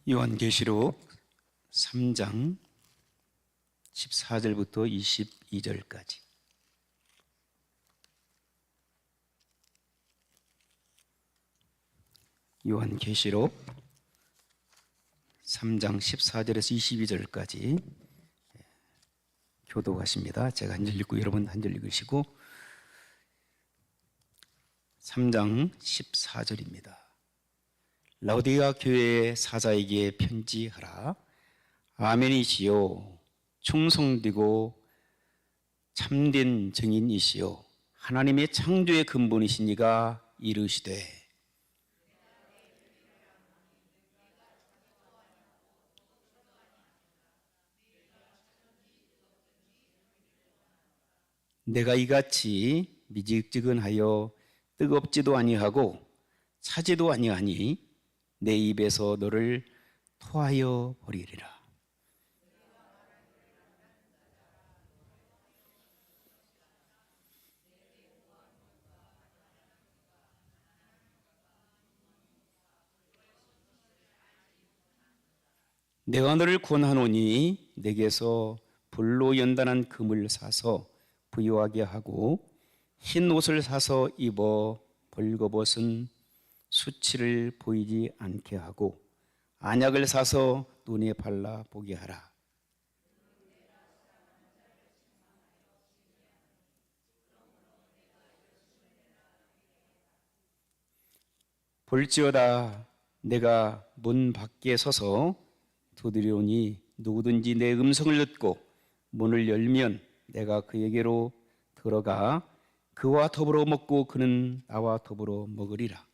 요한계시록 3장 14절부터 22절까지. 요한계시록 3장 14절에서 22절까지 교독하십니다. 제가 한 절 읽고 여러분 한 절 읽으시고 3장 14절입니다. 라오디게아 교회의 사자에게 편지하라. 아멘이시요 충성되고 참된 증인이시요 하나님의 창조의 근본이신 이가 이르시되 내가 이같이 미지근하여 뜨겁지도 아니하고 차지도 아니하니 내 입에서 너를 토하여 버리리라. 내가 너를 권하노니 내게서 불로 연단한 금을 사서 부유하게 하고 흰 옷을 사서 입어 벌거벗은 수치를 보이지 않게 하고 안약을 사서 눈에 발라 보게 하라. 볼지어다 내가 문 밖에 서서 두드리오니 누구든지 내 음성을 듣고 문을 열면 내가 그에게로 들어가 그와 더불어 먹고 그는 나와 더불어 먹으리라.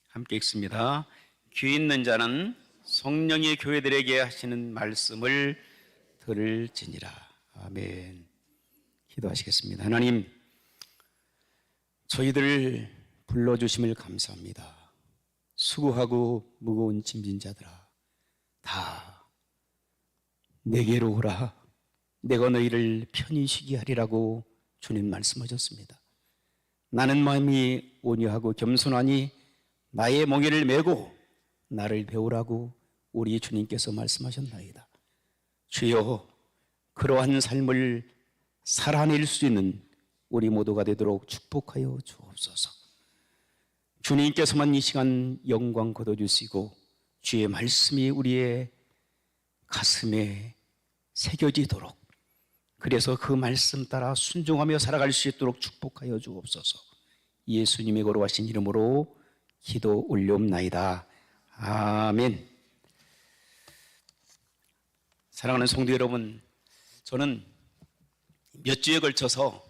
함께 읽습니다. 귀 있는 자는 성령의 교회들에게 하시는 말씀을 들을지니라. 아멘. 기도하시겠습니다. 하나님, 저희들을 불러주심을 감사합니다. 수고하고 무거운 짐진 자들아, 다 내게로 오라. 내가 너희를 편히 쉬게 하리라고 주님 말씀하셨습니다. 나는 마음이 온유하고 겸손하니 나의 멍에를 메고 나를 배우라고 우리 주님께서 말씀하셨나이다. 주여, 그러한 삶을 살아낼 수 있는 우리 모두가 되도록 축복하여 주옵소서. 주님께서만 이 시간 영광 거둬주시고 주의 말씀이 우리의 가슴에 새겨지도록, 그래서 그 말씀 따라 순종하며 살아갈 수 있도록 축복하여 주옵소서. 예수님의 거룩하신 이름으로 기도 올려옵나이다. 아멘. 사랑하는 성도 여러분, 저는 몇 주에 걸쳐서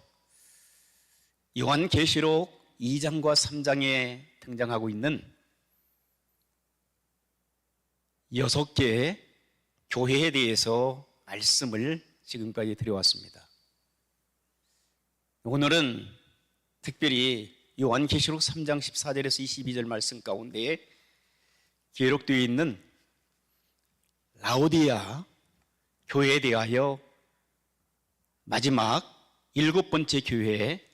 요한계시록 2장과 3장에 등장하고 있는 6개의 교회에 대해서 말씀을 지금까지 드려왔습니다. 오늘은 특별히 요한계시록 3장 14절에서 22절 말씀 가운데에 기록되어 있는 라오디게아 교회에 대하여 마지막 7번째 교회에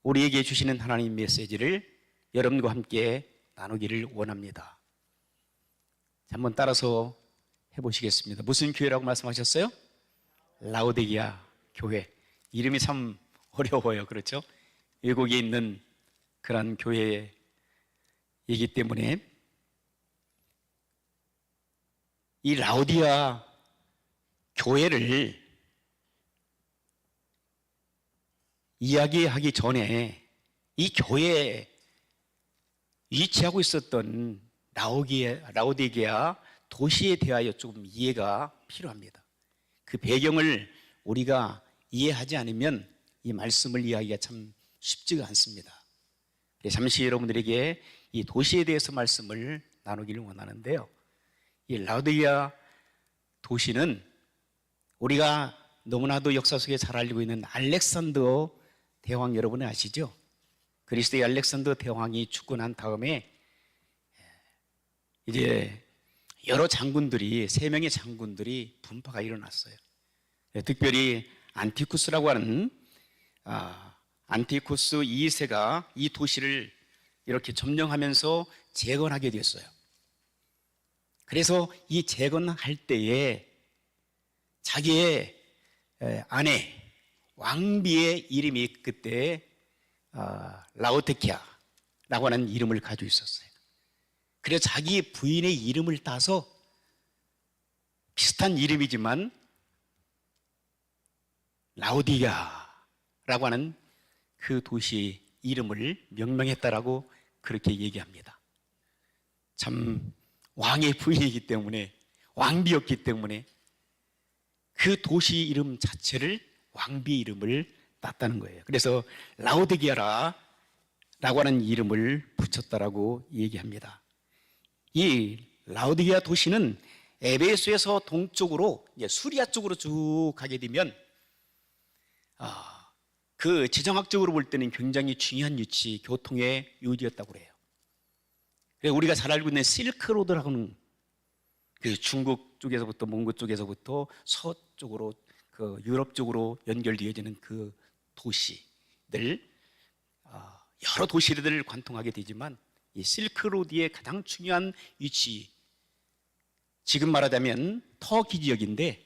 우리에게 주시는 하나님 메시지를 여러분과 함께 나누기를 원합니다. 한번 따라서 해보시겠습니다. 무슨 교회라고 말씀하셨어요? 라오디게아 교회. 이름이 참 어려워요. 그렇죠? 외국에 있는 그런 교회이기 때문에 이 라오디게아 교회를 이야기하기 전에 이 교회에 위치하고 있었던 라오디게아 도시에 대하여 조금 이해가 필요합니다. 그 배경을 우리가 이해하지 않으면 이 말씀을 이해하기가 참 쉽지가 않습니다. 잠시 여러분들에게 이 도시에 대해서 말씀을 나누기를 원하는데요. 이 라오디게아 도시는 우리가 너무나도 역사 속에 잘 알고 있는 알렉산더 대왕, 여러분 아시죠? 그리스도의 알렉산더 대왕이 죽고 난 다음에 이제 여러 장군들이, 3명의 장군들이 분파가 일어났어요. 특별히 안티쿠스라고 하는 안티쿠스 2세가 이 도시를 이렇게 점령하면서 재건하게 되었어요. 그래서 이 재건할 때에 자기의 아내 왕비의 이름이 그때 라오테키아라고 하는 이름을 가지고 있었어요. 그래서 자기 부인의 이름을 따서 비슷한 이름이지만 라오디게아라고 하는 그 도시 이름을 명명했다라고 그렇게 얘기합니다. 참 왕의 부인이기 때문에, 왕비였기 때문에 그 도시 이름 자체를 왕비 이름을 땄다는 거예요. 그래서 라오디게아라고 하는 이름을 붙였다라고 얘기합니다. 이 라오디게아 도시는 에베소에서 동쪽으로 이제 수리아 쪽으로 쭉 가게 되면 그 지정학적으로 볼 때는 굉장히 중요한 위치, 교통의 요지였다고 그래요. 우리가 잘 알고 있는 실크로드라고는 그 중국 쪽에서부터 몽골 쪽에서부터 서쪽으로 그 유럽 쪽으로 연결되어지는 그 도시들, 여러 도시들을 관통하게 되지만 이 실크로드의 가장 중요한 위치, 지금 말하자면 터키 지역인데,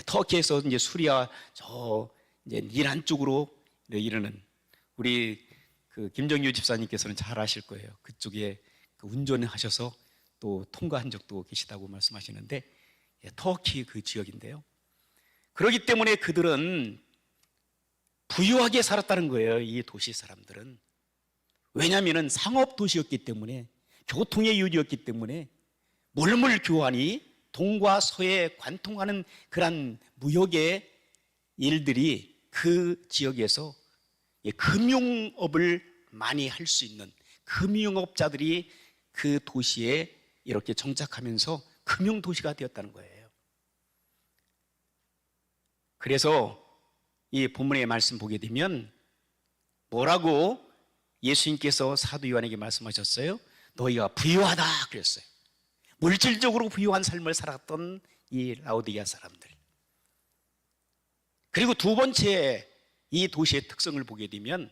터키에서 이제 수리아 저 이제 이란 쪽으로 이르는, 우리 그 김정유 집사님께서는 잘 아실 거예요. 그쪽에 그 운전하셔서 또 통과한 적도 계시다고 말씀하시는데, 터키 그 지역인데요. 그렇기 때문에 그들은 부유하게 살았다는 거예요. 이 도시 사람들은. 왜냐하면 상업 도시였기 때문에, 교통의 요지였기 때문에 물물 교환이 동과 서에 관통하는 그런 무역의 일들이 그 지역에서 금융업을 많이 할 수 있는 금융업자들이 그 도시에 이렇게 정착하면서 금융도시가 되었다는 거예요. 그래서 이 본문의 말씀 보게 되면 뭐라고 예수님께서 사도 요한에게 말씀하셨어요? 너희가 부유하다 그랬어요. 물질적으로 부유한 삶을 살았던 이 라오디게아 사람들. 그리고 두 번째, 이 도시의 특성을 보게 되면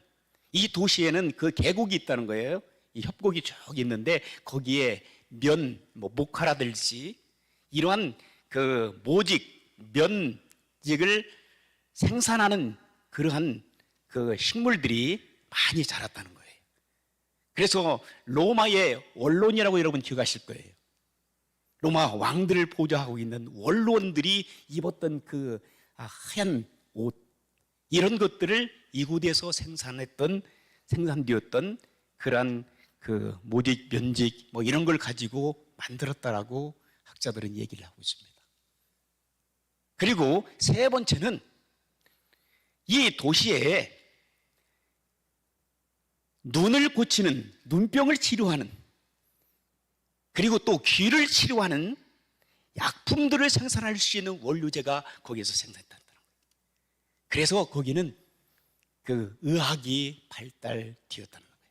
이 도시에는 그 계곡이 있다는 거예요. 이 협곡이 쭉 있는데 거기에 면, 모카라든지 이러한 그 모직, 면직을 생산하는 그러한 그 식물들이 많이 자랐다는 거예요. 그래서 로마의 원론이라고 여러분 기억하실 거예요. 로마 왕들을 보좌하고 있는 원론들이 입었던 그 하얀 옷, 이런 것들을 이곳에서 생산되었던 그러한 그 모직, 면직 이런 걸 가지고 만들었다라고 학자들은 얘기를 하고 있습니다. 그리고 세 번째는 이 도시에 눈을 고치는, 눈병을 치료하는, 그리고 또 귀를 치료하는 약품들을 생산할 수 있는 원료재가 거기에서 생산된다는 거예요. 그래서 거기는 그 의학이 발달되었다는 거예요.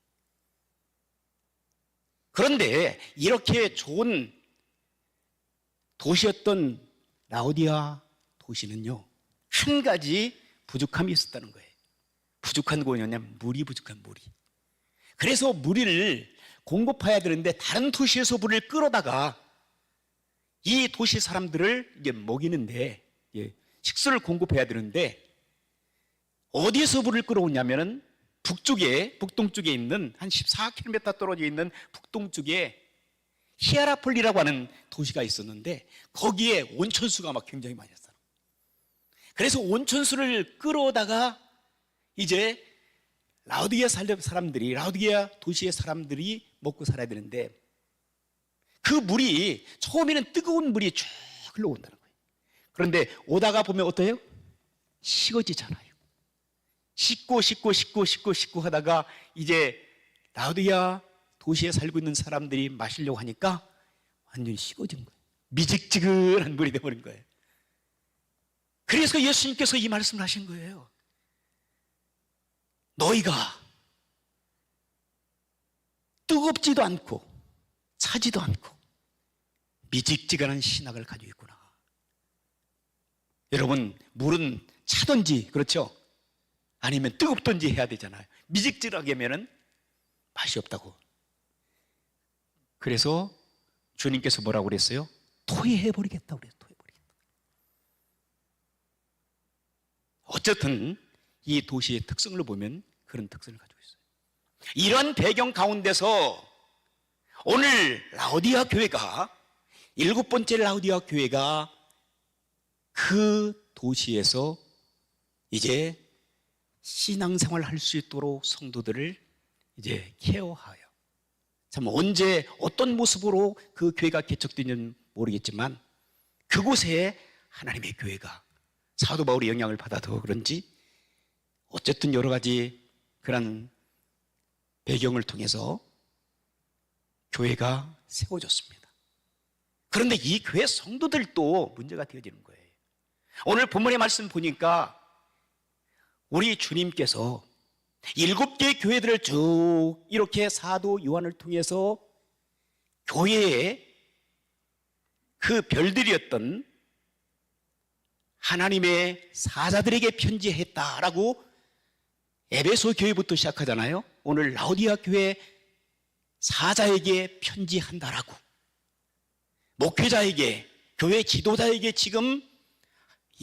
그런데 이렇게 좋은 도시였던 라오디게아 도시는요, 한 가지 부족함이 있었다는 거예요. 부족한 거 뭐냐면 물이 부족한, 물이. 그래서 물을 공급해야 되는데 다른 도시에서 물을 끌어다가 이 도시 사람들을 이제 먹이는데, 식수를 공급해야 되는데 어디서 물을 끌어오냐면은 북동쪽에 있는 한 14km 떨어져 있는 북동쪽에 히에라폴리라고 하는 도시가 있었는데 거기에 온천수가 막 굉장히 많이 있어요. 그래서 온천수를 끌어오다가 이제 라오디게아 사람들이, 라오디게아 도시의 사람들이 먹고 살아야 되는데 그 물이 처음에는 뜨거운 물이 쭉 흘러온다는 거예요. 그런데 오다가 보면 어때요? 식어지잖아요. 씻고 하다가 이제 라오디게아 도시에 살고 있는 사람들이 마시려고 하니까 완전히 식어진 거예요. 미직지근한 물이 되어버린 거예요. 그래서 예수님께서 이 말씀을 하신 거예요. 너희가 뜨겁지도 않고 차지도 않고 미직지근한 신학을 가지고 있구나. 여러분, 물은 차든지, 그렇죠? 아니면 뜨겁든지 해야 되잖아요. 미직질하게 하면은 맛이 없다고. 그래서 주님께서 뭐라고 그랬어요? 토해버리겠다고 그래요. 토해버리겠다. 어쨌든 이 도시의 특성을 보면 그런 특성을 가지고 있어요. 이런 배경 가운데서 오늘 라오디아 교회가, 7번째 라오디아 교회가 그 도시에서 이제 신앙생활을 할 수 있도록 성도들을 이제 케어하여, 참 언제 어떤 모습으로 그 교회가 개척되는지는 모르겠지만 그곳에 하나님의 교회가 사도 바울의 영향을 받아서 그런지 어쨌든 여러 가지 그런 배경을 통해서 교회가 세워졌습니다. 그런데 이 교회 성도들도 문제가 되어지는 거예요. 오늘 본문의 말씀 보니까 우리 주님께서 7개의 교회들을 쭉 이렇게 사도 요한을 통해서 교회에 그 별들이었던 하나님의 사자들에게 편지했다라고 에베소 교회부터 시작하잖아요. 오늘 라오디아 교회 사자에게 편지한다라고, 목회자에게, 교회 지도자에게 지금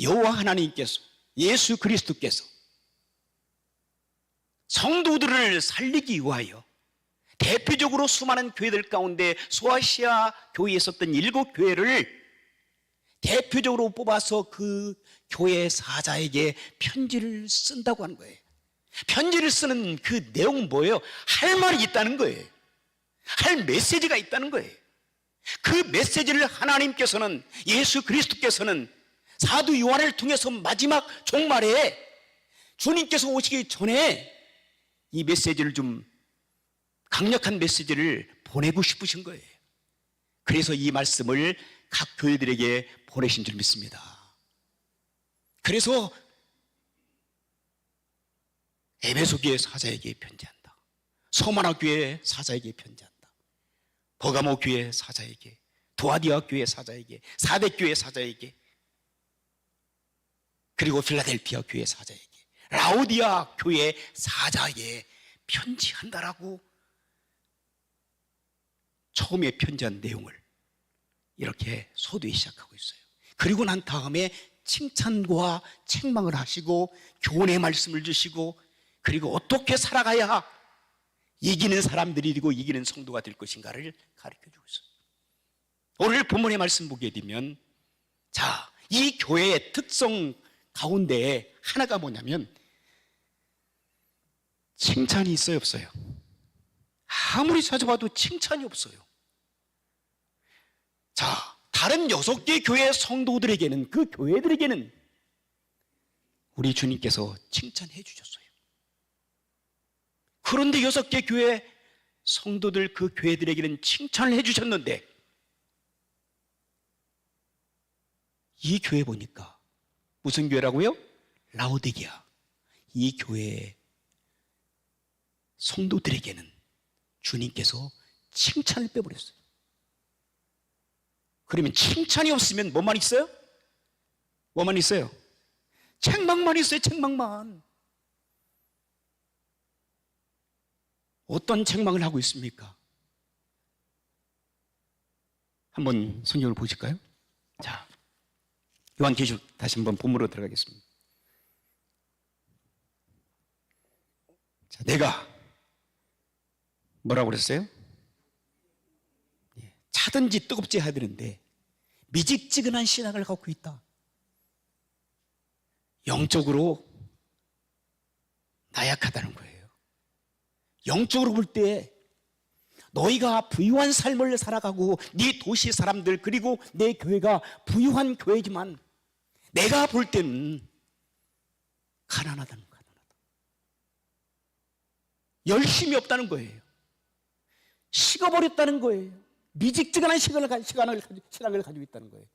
여호와 하나님께서, 예수 그리스도께서 성도들을 살리기 위하여 대표적으로 수많은 교회들 가운데 소아시아 교회에 있었던 7교회를 대표적으로 뽑아서 그 교회 사자에게 편지를 쓴다고 하는 거예요. 편지를 쓰는 그 내용은 뭐예요? 할 말이 있다는 거예요. 할 메시지가 있다는 거예요. 그 메시지를 하나님께서는, 예수 그리스도께서는 사도 요한을 통해서 마지막 종말에 주님께서 오시기 전에 이 메시지를, 좀 강력한 메시지를 보내고 싶으신 거예요. 그래서 이 말씀을 각 교회들에게 보내신 줄 믿습니다. 그래서 에베소 교회 사자에게 편지한다, 서마나 교회 사자에게 편지한다, 버가모 교회 사자에게, 도아디아 교회 사자에게, 사대 교회 사자에게, 그리고 필라델피아 교회 사자에게, 라오디아 교회 사자에게 편지한다라고 처음에 편지한 내용을 이렇게 소두에 시작하고 있어요. 그리고 난 다음에 칭찬과 책망을 하시고 교훈의 말씀을 주시고, 그리고 어떻게 살아가야 이기는 사람들이 되고 이기는 성도가 될 것인가를 가르쳐주고 있어요. 오늘 본문의 말씀 보게 되면, 자, 이 교회의 특성 가운데 하나가 뭐냐면 칭찬이 있어요, 없어요? 아무리 찾아봐도 칭찬이 없어요. 자, 다른 6개 교회 성도들에게는, 그 교회들에게는 우리 주님께서 칭찬해 주셨어요. 그런데 6개 교회 성도들, 그 교회들에게는 칭찬을 해 주셨는데 이 교회 보니까 무슨 교회라고요? 라오디게아. 이 교회의 성도들에게는 주님께서 칭찬을 빼버렸어요. 그러면 칭찬이 없으면 뭐만 있어요? 뭐만 있어요? 책망만 있어요. 책망만. 어떤 책망을 하고 있습니까? 한번 성경을 보실까요? 자, 요한계시록 다시 한번 본문으로 들어가겠습니다. 자, 내가 뭐라고 그랬어요? 차든지 뜨겁지 해야 되는데 미직지근한 신앙을 갖고 있다. 영적으로 나약하다는 거예요. 영적으로 볼 때 너희가 부유한 삶을 살아가고 네 도시 사람들, 그리고 내 교회가 부유한 교회지만 내가 볼 때는 가난하다는 거예요. 열심이 없다는 거예요. 식어버렸다는 거예요. 미직지근한 신앙을 가지고 있다는 거예요.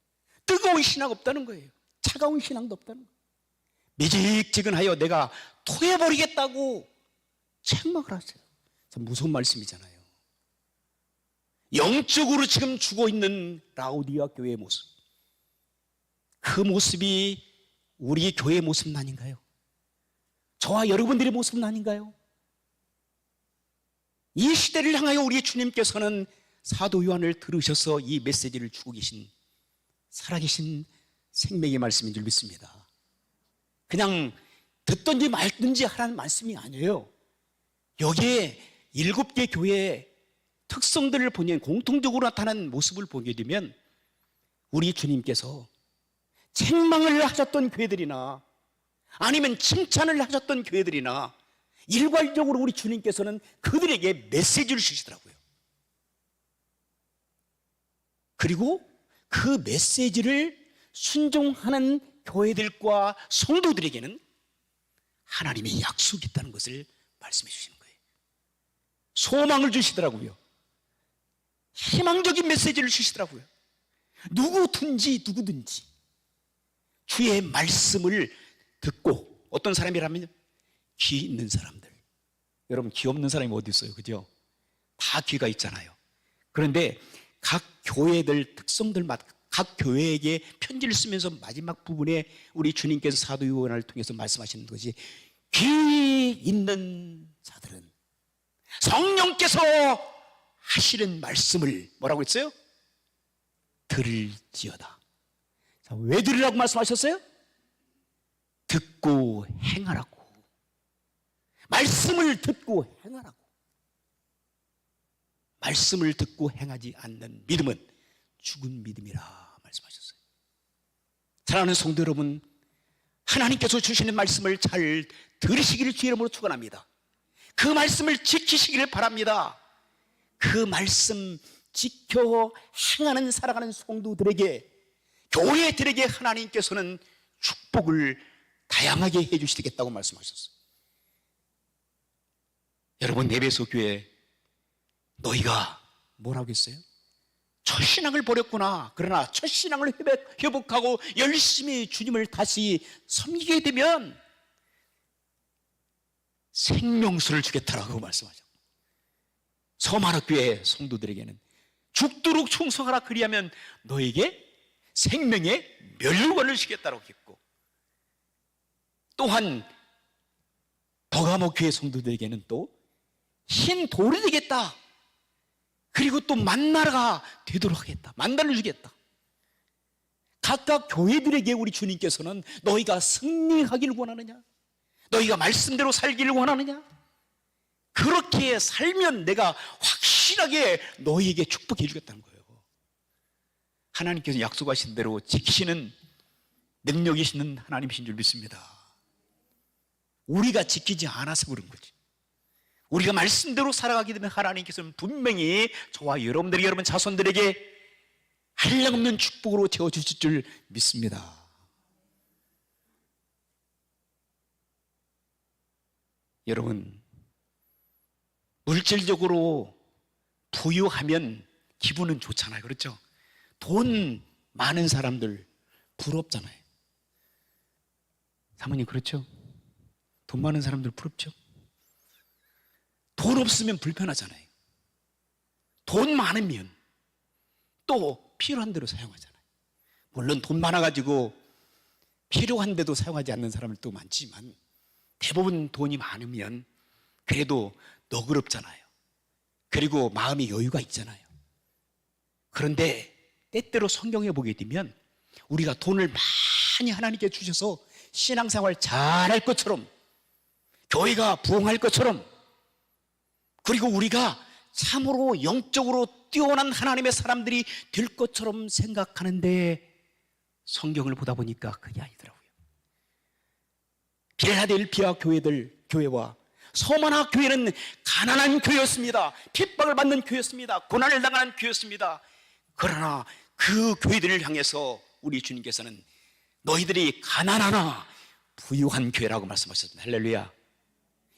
뜨거운 신앙 없다는 거예요. 차가운 신앙도 없다는 거예요. 미직지근하여 내가 토해버리겠다고 책망을 하세요. 참 무서운 말씀이잖아요. 영적으로 지금 죽어있는 라오디아 교회의 모습, 그 모습이 우리 교회의 모습은 아닌가요? 저와 여러분들의 모습은 아닌가요? 이 시대를 향하여 우리 주님께서는 사도 요한을 들으셔서 이 메시지를 주고 계신 살아계신 생명의 말씀인 줄 믿습니다. 그냥 듣든지 말든지 하라는 말씀이 아니에요. 여기에 7개 교회의 특성들을 보면 공통적으로 나타나는 모습을 보게 되면 우리 주님께서 책망을 하셨던 교회들이나 아니면 칭찬을 하셨던 교회들이나 일괄적으로 우리 주님께서는 그들에게 메시지를 주시더라고요. 그리고 그 메시지를 순종하는 교회들과 성도들에게는 하나님의 약속이 있다는 것을 말씀해 주시는 거예요. 소망을 주시더라고요. 희망적인 메시지를 주시더라고요. 누구든지 주의 말씀을 듣고, 어떤 사람이라면 귀 있는 사람들. 여러분, 귀 없는 사람이 어디 있어요? 그죠? 다 귀가 있잖아요. 그런데 각 교회들 특성들마다 각 교회에게 편지를 쓰면서 마지막 부분에 우리 주님께서 사도 요한을 통해서 말씀하시는 것이, 귀 있는 자들은 성령께서 하시는 말씀을 뭐라고 했어요? 들을지어다. 자, 왜 들으라고 말씀하셨어요? 듣고 행하라고. 말씀을 듣고 행하라고. 말씀을 듣고 행하지 않는 믿음은 죽은 믿음이라 말씀하셨어요. 사랑하는 성도 여러분, 하나님께서 주시는 말씀을 잘 들으시기를 주의 이름으로 축원합니다. 그 말씀을 지키시기를 바랍니다. 그 말씀 지켜 행하는 살아가는 성도들에게, 교회들에게 하나님께서는 축복을 다양하게 해주시겠다고 말씀하셨어요. 여러분, 에베소 교회 너희가 뭐라고 했어요? 첫신앙을 버렸구나. 그러나 첫신앙을 회복하고 열심히 주님을 다시 섬기게 되면 생명수를 주겠다라고 말씀하셨고, 서만학교의 성도들에게는 죽도록 충성하라, 그리하면 너에게 생명의 멸류관을 주겠다라고 했고, 또한 버가모 교회 성도들에게는 또 흰 돌이 되겠다. 그리고 또 만나가 되도록 하겠다. 만나를 주겠다. 각각 교회들에게 우리 주님께서는 너희가 승리하기를 원하느냐? 너희가 말씀대로 살기를 원하느냐? 그렇게 살면 내가 확실하게 너희에게 축복해 주겠다는 거예요. 하나님께서 약속하신 대로 지키시는 능력이 있는 하나님이신 줄 믿습니다. 우리가 지키지 않아서 그런 거지. 우리가 말씀대로 살아가게 되면 하나님께서는 분명히 저와 여러분들에게, 여러분 자손들에게 한량없는 축복으로 채워주실 줄 믿습니다. 여러분, 물질적으로 부유하면 기분은 좋잖아요. 그렇죠? 돈 많은 사람들 부럽잖아요. 사모님, 그렇죠? 돈 많은 사람들 부럽죠? 돈 없으면 불편하잖아요. 돈 많으면 또 필요한 대로 사용하잖아요. 물론 돈 많아가지고 필요한 데도 사용하지 않는 사람들도 많지만 대부분 돈이 많으면 그래도 너그럽잖아요. 그리고 마음의 여유가 있잖아요. 그런데 때때로 성경에 보게 되면 우리가 돈을 많이 하나님께 주셔서 신앙생활 잘할 것처럼, 교회가 부흥할 것처럼, 그리고 우리가 참으로 영적으로 뛰어난 하나님의 사람들이 될 것처럼 생각하는데 성경을 보다 보니까 그게 아니더라고요. 필라델피아 교회와 서머나 교회는 가난한 교회였습니다. 핍박을 받는 교회였습니다. 고난을 당하는 교회였습니다. 그러나 그 교회들을 향해서 우리 주님께서는 너희들이 가난하나 부유한 교회라고 말씀하셨습니다. 할렐루야.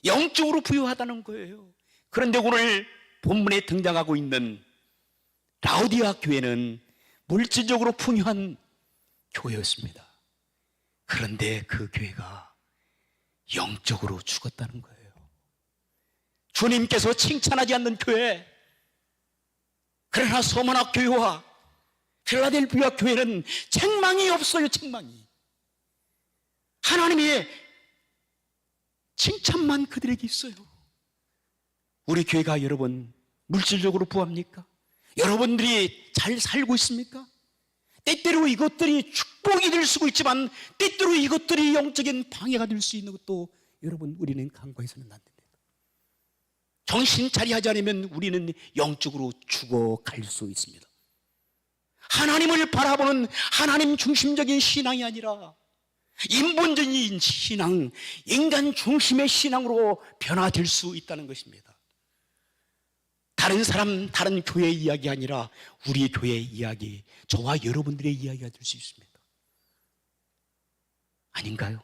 영적으로 부유하다는 거예요. 그런데 오늘 본문에 등장하고 있는 라오디아 교회는 물질적으로 풍요한 교회였습니다. 그런데 그 교회가 영적으로 죽었다는 거예요. 주님께서 칭찬하지 않는 교회, 그러나 서머나 교회와 필라델피아 교회는 책망이 없어요. 책망이. 하나님의 칭찬만 그들에게 있어요. 우리 교회가 여러분 물질적으로 부합니까? 여러분들이 잘 살고 있습니까? 때때로 이것들이 축복이 될 수도 있지만 때때로 이것들이 영적인 방해가 될 수 있는 것도 여러분 우리는 간과해서는 안 됩니다. 정신 차리하지 않으면 우리는 영적으로 죽어갈 수 있습니다. 하나님을 바라보는 하나님 중심적인 신앙이 아니라 인본적인 신앙, 인간 중심의 신앙으로 변화될 수 있다는 것입니다. 다른 사람, 다른 교회의 이야기 아니라 우리 교회의 이야기, 저와 여러분들의 이야기가 될 수 있습니다. 아닌가요?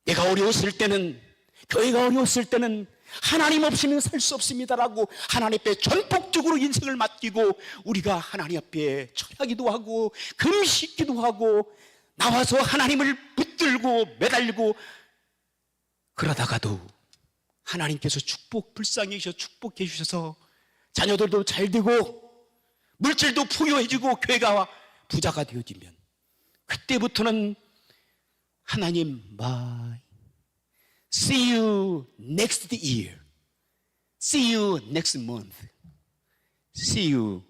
내가 어려웠을 때는, 교회가 어려웠을 때는 하나님 없이는 살 수 없습니다라고 하나님 앞에 전폭적으로 인생을 맡기고 우리가 하나님 앞에 철야기도 하고 금식기도 하고 나와서 하나님을 붙들고 매달리고 그러다가도 하나님께서 불쌍히 여기셔 축복해 주셔서 자녀들도 잘 되고 물질도 풍요해지고 교회가 부자가 되어지면 그때부터는 하나님 bye, see you next year, see you next month, see you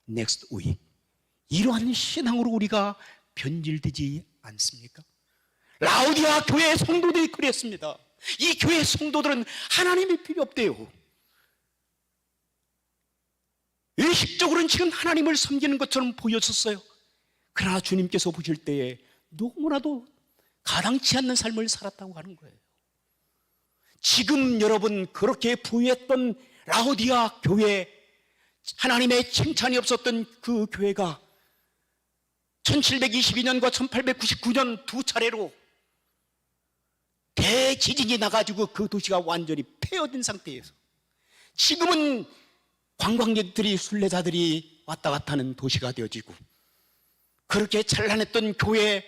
next week, 이러한 신앙으로 우리가 변질되지 않습니까? 라오디아 교회 성도들이 그랬습니다. 이 교회 성도들은 하나님이 필요 없대요. 의식적으로는 지금 하나님을 섬기는 것처럼 보였었어요. 그러나 주님께서 보실 때에 너무나도 가당치 않는 삶을 살았다고 하는 거예요. 지금 여러분 그렇게 부유했던 라오디아 교회, 하나님의 칭찬이 없었던 그 교회가 1722년과 1899년 두 차례로 대지진이 나가지고 그 도시가 완전히 폐허된 상태에서 지금은 관광객들이, 순례자들이 왔다 갔다 하는 도시가 되어지고 그렇게 찬란했던 교회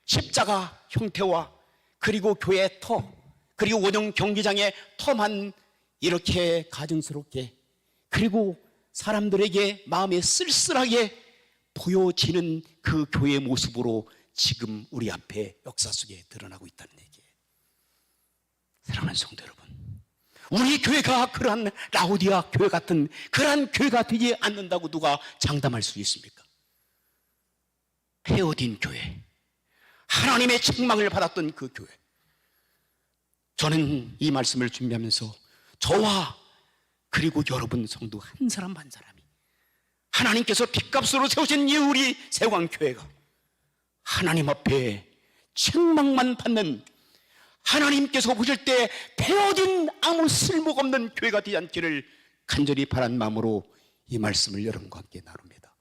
십자가 형태와 그리고 교회 터 그리고 원형 경기장의 터만 이렇게 가증스럽게 그리고 사람들에게 마음에 쓸쓸하게 보여지는 그 교회의 모습으로 지금 우리 앞에 역사 속에 드러나고 있다는 얘기예요. 사랑하는 성도 여러분, 우리 교회가 그러한 라오디아 교회 같은 그러한 교회가 되지 않는다고 누가 장담할 수 있습니까? 폐허된 교회, 하나님의 책망을 받았던 그 교회. 저는 이 말씀을 준비하면서 저와 그리고 여러분 성도 한 사람 한 사람이 하나님께서 핏값으로 세우신 이 우리 세광교회가 하나님 앞에 책망만 받는, 하나님께서 보실 때 폐허된 아무 쓸모가 없는 교회가 되지 않기를 간절히 바란 마음으로 이 말씀을 여러분과 함께 나눕니다.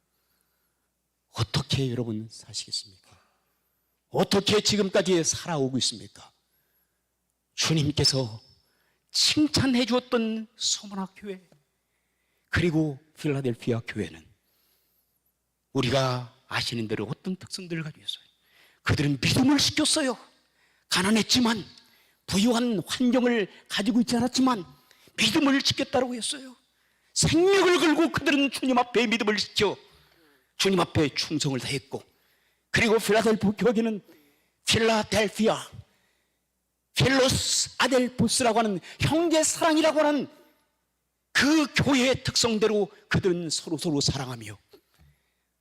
어떻게 여러분 사시겠습니까? 어떻게 지금까지 살아오고 있습니까? 주님께서 칭찬해 주었던 서머나 교회 그리고 필라델피아 교회는 우리가 아시는 대로 어떤 특성들을 가지고 있어요. 그들은 믿음을 지켰어요. 가난했지만 부유한 환경을 가지고 있지 않았지만 믿음을 지켰다고 했어요. 생명을 걸고 그들은 주님 앞에 믿음을 지켜 주님 앞에 충성을 다했고, 그리고 필라델피아 교회는 필라델피아 필로스 아델포스라고 하는 형제 사랑이라고 하는 그 교회의 특성대로 그들은 서로 사랑하며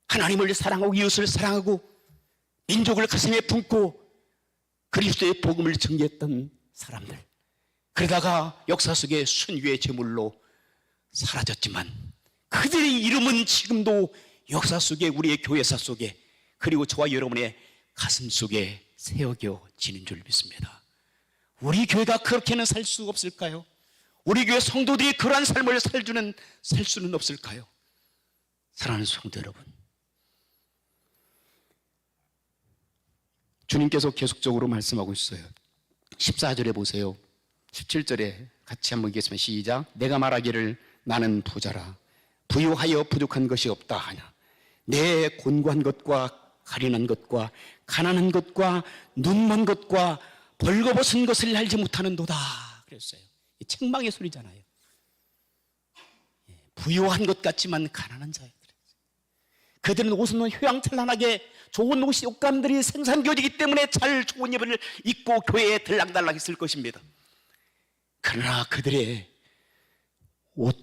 하나님을 사랑하고 이웃을 사랑하고 민족을 가슴에 품고 그리스도의 복음을 전개했던 사람들. 그러다가 역사 속에 순교의 제물로 사라졌지만 그들의 이름은 지금도 역사 속에, 우리의 교회사 속에, 그리고 저와 여러분의 가슴 속에 새겨지는 줄 믿습니다. 우리 교회가 그렇게는 살 수 없을까요? 우리 교회 성도들이 그러한 삶을 살 수는 없을까요? 사랑하는 성도 여러분, 주님께서 계속적으로 말씀하고 있어요. 14절에 보세요. 17절에 같이 한번 읽겠습니다. 시작. 내가 말하기를 나는 부자라 부유하여 부족한 것이 없다 하냐. 내 곤고한 것과 가련한 것과 가난한 것과 눈먼 것과 벌거벗은 것을 알지 못하는도다 그랬어요. 책망의 소리잖아요. 부유한 것 같지만 가난한 자예요. 그들은 옷은 휘황찬란하게 좋은 옷감들이 생산되어지기 때문에 잘 좋은 예배를 입고 교회에 들락달락 있을 것입니다. 그러나 그들의 옷,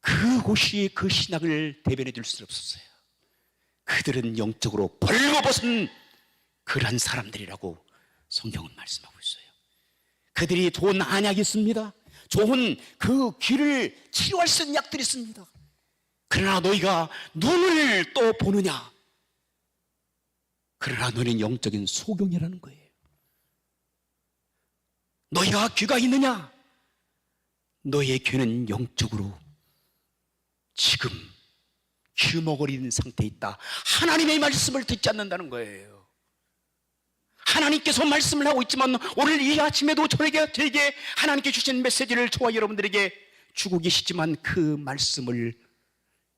그 옷이 그 신앙을 대변해 줄 수 없었어요. 그들은 영적으로 벌거벗은 그러한 사람들이라고 성경은 말씀하고 있어요. 그들이 좋은 안약이 있습니다. 좋은 그 귀를 치료할 수 있는 약들이 있습니다. 그러나 너희가 눈을 또 보느냐? 그러나 너희는 영적인 소경이라는 거예요. 너희가 귀가 있느냐? 너희의 귀는 영적으로 지금 귀머거리는 상태에 있다. 하나님의 말씀을 듣지 않는다는 거예요. 하나님께서 말씀을 하고 있지만 오늘 이 아침에도 저에게 하나님께 주신 메시지를 저와 여러분들에게 주고 계시지만 그 말씀을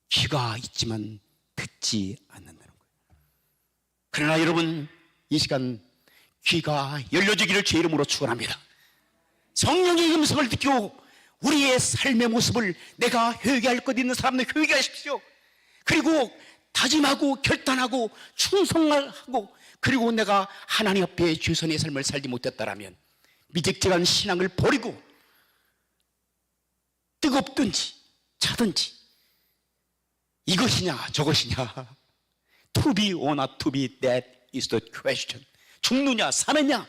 귀가 있지만 듣지 않는다는 거예요. 그러나 여러분, 이 시간 귀가 열려지기를 주의 이름으로 축원합니다. 성령의 음성을 듣고 우리의 삶의 모습을 내가 회개할 것 있는 사람들 회개하십시오. 그리고 다짐하고 결단하고 충성하고, 그리고 내가 하나님 앞에 최선의 삶을 살지 못했다라면 미적지간 신앙을 버리고 뜨겁든지 차든지 이것이냐 저것이냐, to be or not to be, that is the question. 죽느냐 사느냐,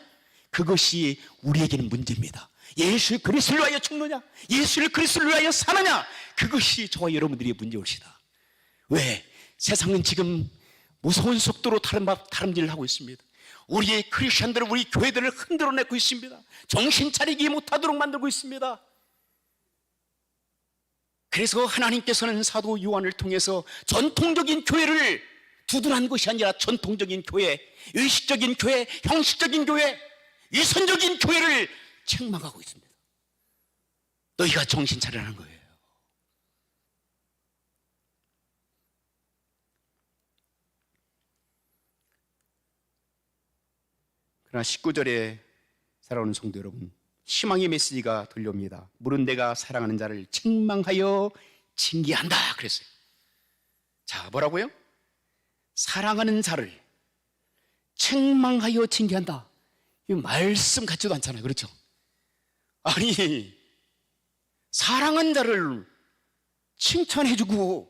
그것이 우리에게는 문제입니다. 예수 그리스도를 위하여 죽느냐, 예수 그리스도를 위하여 사느냐, 그것이 저와 여러분들의 문제올시다. 왜? 세상은 지금 무서운 속도로 다름질을 하고 있습니다. 우리의 크리스천들을, 우리 교회들을 흔들어내고 있습니다. 정신 차리기 못하도록 만들고 있습니다. 그래서 하나님께서는 사도 요한을 통해서 전통적인 교회를 두둔한 것이 아니라 전통적인 교회, 의식적인 교회, 형식적인 교회, 위선적인 교회를 책망하고 있습니다. 너희가 정신 차리라는 거예요. 그러나 19절에 살아오는 성도 여러분, 희망의 메시지가 들려옵니다. 물은 내가 사랑하는 자를 책망하여 징계한다 그랬어요. 자, 뭐라고요? 사랑하는 자를 책망하여 징계한다. 이 말씀 같지도 않잖아요. 그렇죠? 아니, 사랑하는 자를 칭찬해주고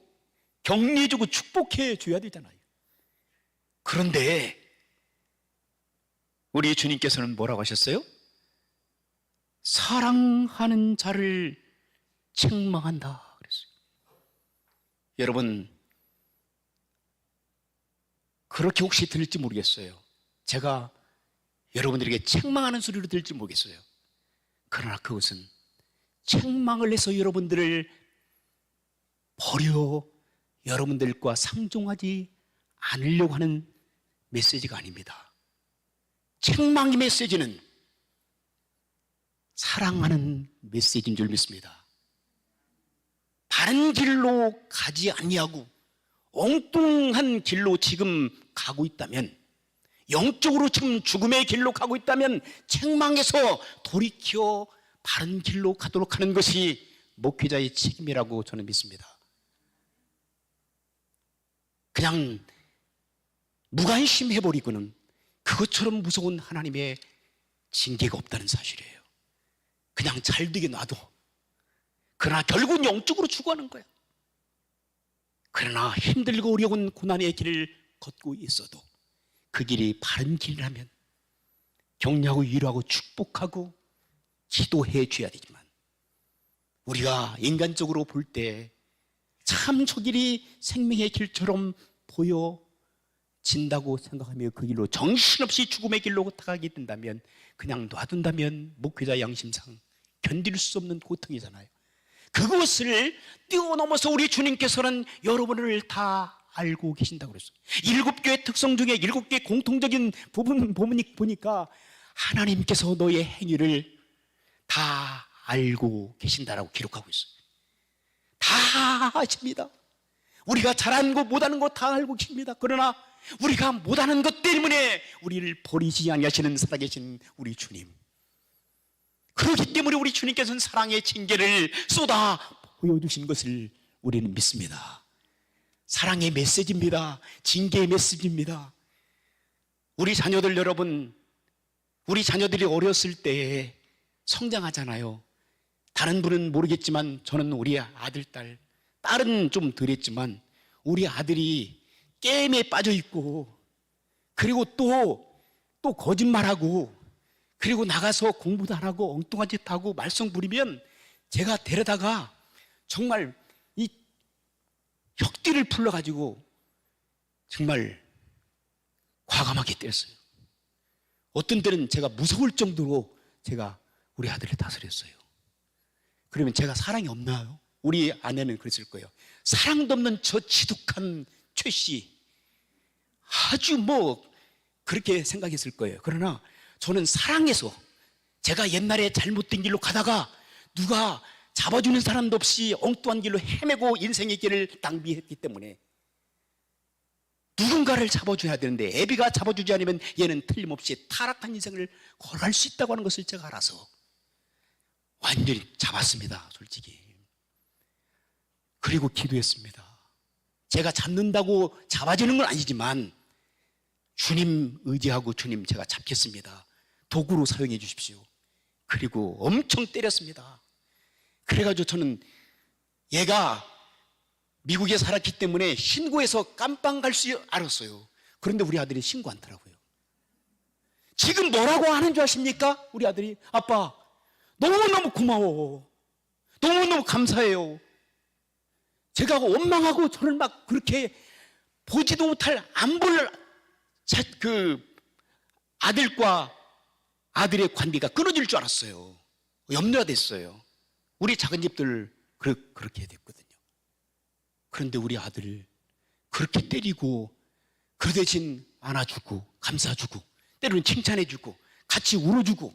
격려해주고 축복해줘야 되잖아요. 그런데 우리 주님께서는 뭐라고 하셨어요? 사랑하는 자를 책망한다 그랬어요. 여러분, 그렇게 혹시 들릴지 모르겠어요. 제가 여러분들에게 책망하는 소리로 들릴지 모르겠어요. 그러나 그것은 책망을 해서 여러분들을 버려 여러분들과 상종하지 않으려고 하는 메시지가 아닙니다. 책망의 메시지는 사랑하는 메시지인 줄 믿습니다. 바른 길로 가지 아니하고 엉뚱한 길로 지금 가고 있다면, 영적으로 지금 죽음의 길로 가고 있다면 책망해서 돌이켜 바른 길로 가도록 하는 것이 목회자의 책임이라고 저는 믿습니다. 그냥 무관심해버리고는 그것처럼 무서운 하나님의 징계가 없다는 사실이에요. 그냥 잘되게 놔둬. 그러나 결국은 영적으로 죽어가는 거야. 그러나 힘들고 어려운 고난의 길을 걷고 있어도 그 길이 바른 길이라면 격려하고 위로하고 축복하고 기도해 줘야 되지만, 우리가 인간적으로 볼 때 참 저 길이 생명의 길처럼 보여진다고 생각하며 그 길로 정신없이 죽음의 길로 가게 된다면, 그냥 놔둔다면 목회자 양심상 견딜 수 없는 고통이잖아요. 그것을 뛰어넘어서 우리 주님께서는 여러분을 다 알고 계신다고 그랬어요. 7개의 특성 중에 7개 공통적인 부분이 보니까 하나님께서 너의 행위를 다 알고 계신다라고 기록하고 있어요. 다 아십니다. 우리가 잘하는 것 못하는 것 다 알고 계십니다. 그러나 우리가 못하는 것 때문에 우리를 버리지 아니하시는 살아계신 우리 주님, 그렇기 때문에 우리 주님께서는 사랑의 징계를 쏟아 보여주신 것을 우리는 믿습니다. 사랑의 메시지입니다. 징계의 메시지입니다. 우리 자녀들 여러분, 우리 자녀들이 어렸을 때에 성장하잖아요. 다른 분은 모르겠지만 저는 우리 아들, 딸은 좀 덜했지만 우리 아들이 게임에 빠져 있고, 그리고 또 거짓말하고, 그리고 나가서 공부도 안 하고 엉뚱한 짓 하고 말썽 부리면 제가 데려다가 정말 이 혁띠를 풀러가지고 정말 과감하게 때렸어요. 어떤 때는 제가 무서울 정도로 제가 우리 아들을 다스렸어요. 그러면 제가 사랑이 없나요? 우리 아내는 그랬을 거예요. 사랑도 없는 저 지독한 최 씨, 아주 그렇게 생각했을 거예요. 그러나 저는 사랑해서, 제가 옛날에 잘못된 길로 가다가 누가 잡아주는 사람도 없이 엉뚱한 길로 헤매고 인생의 길을 낭비했기 때문에 누군가를 잡아줘야 되는데, 애비가 잡아주지 않으면 얘는 틀림없이 타락한 인생을 걸어갈 수 있다고 하는 것을 제가 알아서 완전히 잡았습니다, 솔직히. 그리고 기도했습니다. 제가 잡는다고 잡아지는 건 아니지만 주님 의지하고, 주님 제가 잡겠습니다, 도구로 사용해 주십시오. 그리고 엄청 때렸습니다. 그래가지고 저는 얘가 미국에 살았기 때문에 신고해서 깜빵 갈 수 알았어요. 그런데 우리 아들이 신고 않더라고요. 지금 뭐라고 하는 줄 아십니까? 우리 아들이, 아빠 너무너무 고마워, 너무너무 감사해요. 제가 원망하고 저는 막 그렇게 보지도 못할, 안 볼 아들과 아들의 관계가 끊어질 줄 알았어요. 염려가 됐어요. 우리 작은 집들 그렇게 됐거든요. 그런데 우리 아들을 그렇게 때리고 그 대신 안아주고 감싸주고 때로는 칭찬해주고 같이 울어주고,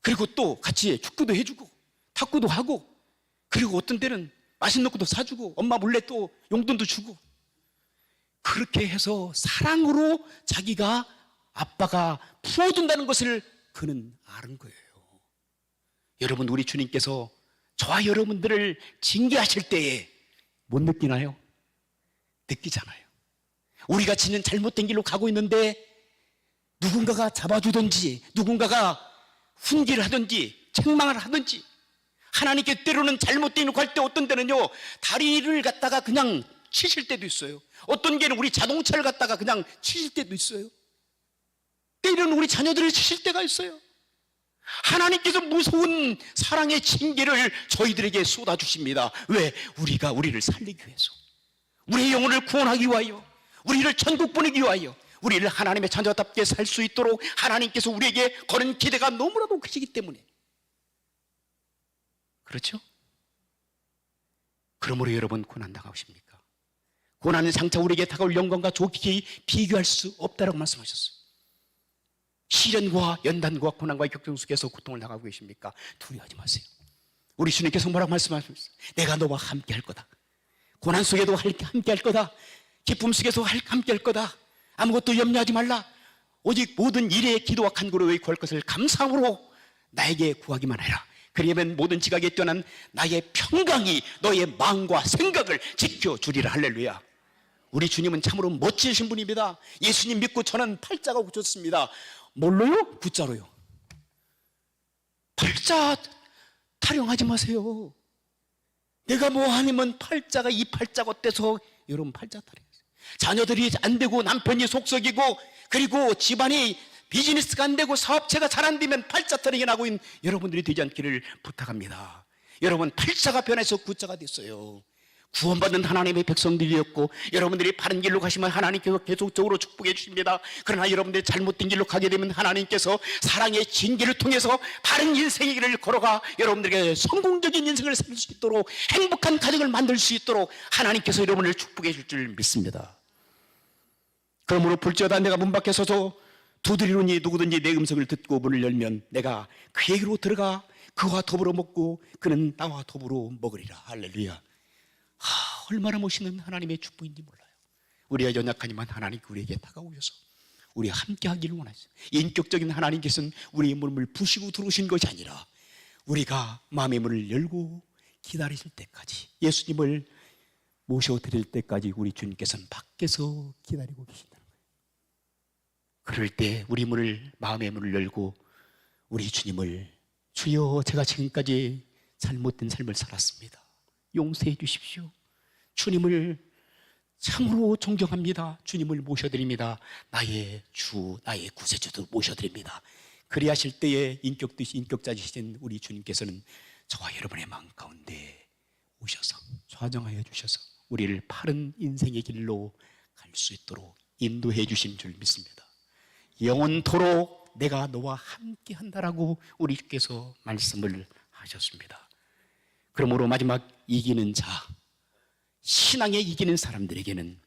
그리고 또 같이 축구도 해주고 탁구도 하고, 그리고 어떤 때는 맛있는 것도 사주고 엄마 몰래 또 용돈도 주고, 그렇게 해서 사랑으로 자기가 아빠가 풀어준다는 것을 그는 아는 거예요. 여러분, 우리 주님께서 저와 여러분들을 징계하실 때에 못 느끼나요? 느끼잖아요. 우리가 지는 잘못된 길로 가고 있는데 누군가가 잡아주든지 누군가가 훈계를 하든지 책망을 하든지, 하나님께 때로는 잘못된 길로 갈 때 어떤 때는요 다리를 갖다가 그냥 치실 때도 있어요. 어떤 게는 우리 자동차를 갖다가 그냥 치실 때도 있어요. 때로는 우리 자녀들을 치실 때가 있어요. 하나님께서 무서운 사랑의 징계를 저희들에게 쏟아주십니다. 왜? 우리를 살리기 위해서, 우리의 영혼을 구원하기 위하여, 우리를 천국 보내기 위하여, 우리를 하나님의 자녀답게 살 수 있도록 하나님께서 우리에게 거는 기대가 너무나도 크시기 때문에 그렇죠? 그러므로 여러분, 고난당하고 싶습니까? 고난은 장차 우리에게 다가올 영광과 좋게 비교할 수 없다라고 말씀하셨어요. 시련과 연단과 고난과 격정 속에서 고통을 당하고 계십니까? 두려워하지 마세요. 우리 주님께서 뭐라고 말씀하셨어요? 내가 너와 함께 할 거다. 고난 속에도 함께 할 거다. 기쁨 속에도 함께 할 거다. 아무것도 염려하지 말라. 오직 모든 일에 기도와 간구로 구할 것을 감사함으로 나에게 구하기만 해라. 그러면 모든 지각에 뛰어난 나의 평강이 너의 마음과 생각을 지켜주리라. 할렐루야. 우리 주님은 참으로 멋지신 분입니다. 예수님 믿고 저는 팔자가 고쳤습니다. 뭘로요? 붓자로요. 팔자 타령하지 마세요. 내가 뭐 아니면 팔자가, 이 팔자가 어때서 여러분 팔자 타령했어요. 자녀들이 안 되고 남편이 속썩이고 그리고 집안이 비즈니스가 안 되고 사업체가 잘 안 되면 팔자 타령이 나고 있는 여러분들이 되지 않기를 부탁합니다. 여러분, 팔자가 변해서 구자가 됐어요. 구원받는 하나님의 백성들이었고 여러분들이 바른 길로 가시면 하나님께서 계속적으로 축복해 주십니다. 그러나 여러분들이 잘못된 길로 가게 되면 하나님께서 사랑의 징계를 통해서 바른 인생의 길을 걸어가 여러분들에게 성공적인 인생을 살 수 있도록, 행복한 가정을 만들 수 있도록 하나님께서 여러분을 축복해 줄 줄 믿습니다. 그러므로 볼지어다 내가 문 밖에 서서 두드리노니 누구든지 내 음성을 듣고 문을 열면 내가 그에게로 들어가 그와 더불어 먹고 그는 나와 더불어 먹으리라. 할렐루야. 얼마나 멋있는 하나님의 축복인지 몰라요. 우리가 연약하지만 하나님께 우리에게 다가오셔서 우리와 함께 하기를 원하세요. 인격적인 하나님께서는 우리의 문을 부시고 들어오신 것이 아니라 우리가 마음의 문을 열고 기다리실 때까지 예수님을 모셔드릴 때까지 우리 주님께서는 밖에서 기다리고 계신다는 거예요. 그럴 때 우리 마음의 문을 열고 우리 주님을, 주여 제가 지금까지 잘못된 삶을 살았습니다, 용서해 주십시오, 주님을 참으로 존경합니다, 주님을 모셔드립니다, 나의 주 나의 구세주도 모셔드립니다. 그리하실 때에 인격자이신 우리 주님께서는 저와 여러분의 마음 가운데 오셔서 좌정하여 주셔서 우리를 바른 인생의 길로 갈 수 있도록 인도해 주신 줄 믿습니다. 영원토록 내가 너와 함께 한다라고 우리 주께서 말씀을 하셨습니다. 그러므로 마지막 이기는 자, 신앙에 이기는 사람들에게는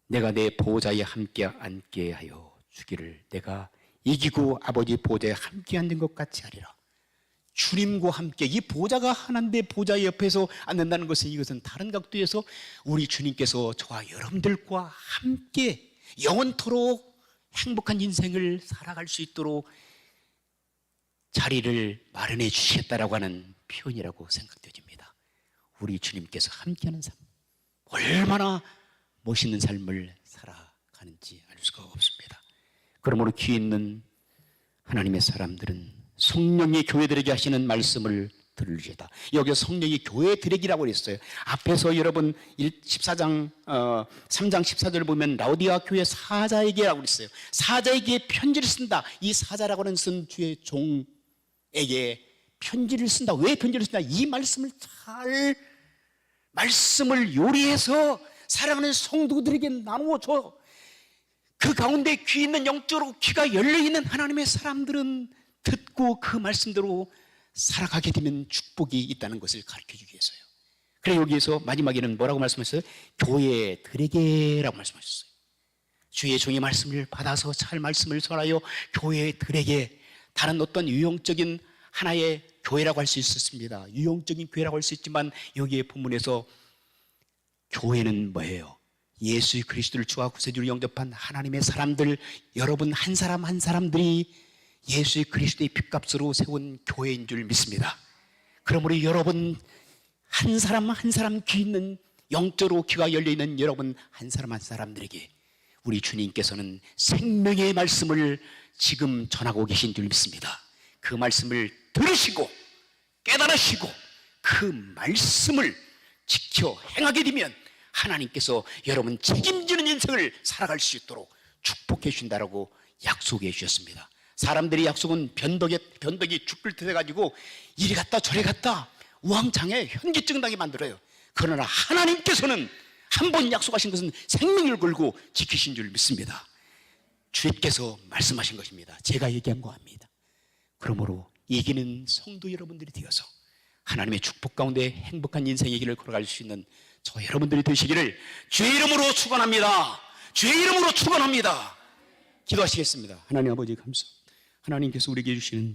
내가 내 보좌에 함께 앉게 하여 주기를, 내가 이기고 아버지 보좌에 함께 앉는 것 같이 하리라. 주님과 함께, 이 보좌가 하나인데 보좌 옆에서 앉는다는 것은, 이것은 다른 각도에서 우리 주님께서 저와 여러분들과 함께 영원토록 행복한 인생을 살아갈 수 있도록 자리를 마련해 주셨다라고 하는 표현이라고 생각되어집니다. 우리 주님께서 함께하는 삶, 얼마나 멋있는 삶을 살아가는지 알 수가 없습니다. 그러므로 귀 있는 하나님의 사람들은 성령이 교회들에게 하시는 말씀을 들으시다. 여기 성령이 교회들에게라고 그랬어요. 앞에서 여러분 3장 14절을 보면 라오디아 교회 사자에게라고 그랬어요. 사자에게 편지를 쓴다. 이 사자라고는 쓴 주의 종에게 편지를 쓴다. 왜 편지를 쓴다? 이 말씀을 말씀을 요리해서 사랑하는 성도들에게 나누어줘. 그 가운데 귀 있는, 영적으로 귀가 열려있는 하나님의 사람들은 듣고 그 말씀대로 살아가게 되면 축복이 있다는 것을 가르쳐주기 위해서요. 그래 여기에서 마지막에는 뭐라고 말씀하셨어요? 교회들에게라고 말씀하셨어요. 주의 종의 말씀을 받아서 잘 말씀을 전하여 교회들에게, 다른 어떤 유형적인 하나의 교회라고 할 수 있었습니다. 유형적인 교회라고 할 수 있지만 여기에 본문에서 교회는 뭐예요? 예수 그리스도를 주와 구세주로 영접한 하나님의 사람들, 여러분 한 사람 한 사람들이 예수 그리스도의 핏값으로 세운 교회인 줄 믿습니다. 그러므로 여러분 한 사람 한 사람, 귀 있는, 영적으로 귀가 열려있는 여러분 한 사람 한 사람들에게 우리 주님께서는 생명의 말씀을 지금 전하고 계신 줄 믿습니다. 그 말씀을 들으시고 깨달으시고 그 말씀을 지켜 행하게 되면 하나님께서 여러분 책임지는 인생을 살아갈 수 있도록 축복해 주신다라고 약속해 주셨습니다. 사람들이 약속은 변덕이 죽을 듯 해가지고 이리 갔다 저리 갔다 우왕창에 현기증 나게 만들어요. 그러나 하나님께서는 한 번 약속하신 것은 생명을 걸고 지키신 줄 믿습니다. 주님께서 말씀하신 것입니다. 제가 얘기한 거합니다. 그러므로 이기는 성도 여러분들이 되어서 하나님의 축복 가운데 행복한 인생의 길을 걸어갈 수 있는 저 여러분들이 되시기를 주의 이름으로 축원합니다. 주의 이름으로 축원합니다. 기도하시겠습니다. 하나님 아버지 감사합니다. 하나님께서 우리에게 주시는